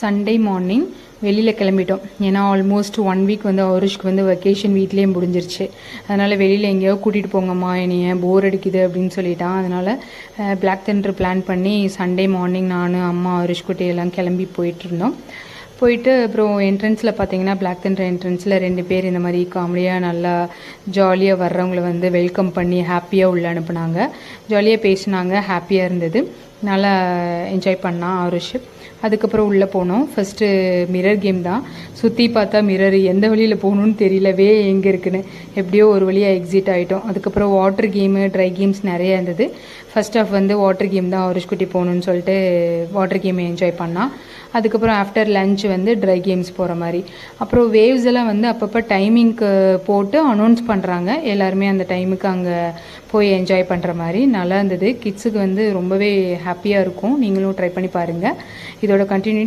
Sunday morning வெளியில் கிளம்பிட்டோம். ஏன்னா ஆல்மோஸ்ட் 1 வீக் வந்து அவருஷ்க்கு வந்து வெக்கேஷன் வீட்லேயே முடிஞ்சிருச்சு. அதனால் வெளியில் எங்கேயோ கூட்டிகிட்டு போங்கம்மா, என்னைய போர் அடிக்குது அப்படின்னு சொல்லிட்டான். அதனால் பிளாக் தண்டர் பிளான் பண்ணி சண்டே மார்னிங் நான், அம்மா, அவருஷ் குட்டி எல்லாம் கிளம்பி போயிட்டுருந்தோம். போயிட்டு அப்புறம் என்ட்ரன்ஸில் பார்த்தீங்கன்னா பிளாக் தண்டர் என்ட்ரன்ஸில் 2 பேர் இந்த மாதிரி காமெடியாக நல்லா ஜாலியாக வர்றவங்களை வந்து வெல்கம் பண்ணி ஹாப்பியாக உள்ளே அனுப்புனாங்க. ஜாலியாக பேசினாங்க, ஹாப்பியாக இருந்தது, நல்லா என்ஜாய் பண்ணான் அவருஷ். அதுக்கப்புறம் உள்ளே போனோம். ஃபஸ்ட்டு மிரர் கேம் தான். சுற்றி பார்த்தா மிரர் எந்த வழியில் போகணுன்னு தெரியலவே எங்கே இருக்குன்னு. எப்படியோ ஒரு வழியாக எக்ஸிட் ஆகிட்டோம். அதுக்கப்புறம் வாட்டர் கேமு, ட்ரை கேம்ஸ் நிறையா இருந்தது. ஃபர்ஸ்ட் ஆஃப் வந்து வாட்டர் கேம் தான் அவருஷ் குட்டி போகணுன்னு சொல்லிட்டு வாட்டர் கேமை என்ஜாய் பண்ணான். அதுக்கப்புறம் ஆஃப்டர் லஞ்ச் வந்து ட்ரை கேம்ஸ் போகிற மாதிரி. அப்புறம் வேவ்ஸ் எல்லாம் வந்து அப்பப்போ டைமிங்க்கு போட்டு அனௌன்ஸ் பண்ணுறாங்க. எல்லாருமே அந்த டைமுக்கு அங்கே போய் என்ஜாய் பண்ணுற மாதிரி நல்லா இருந்தது. கிட்ஸுக்கு வந்து ரொம்பவே ஹாப்பியாக இருக்கும். நீங்களும் ட்ரை பண்ணி பாருங்கள். இதோட கண்டினியூ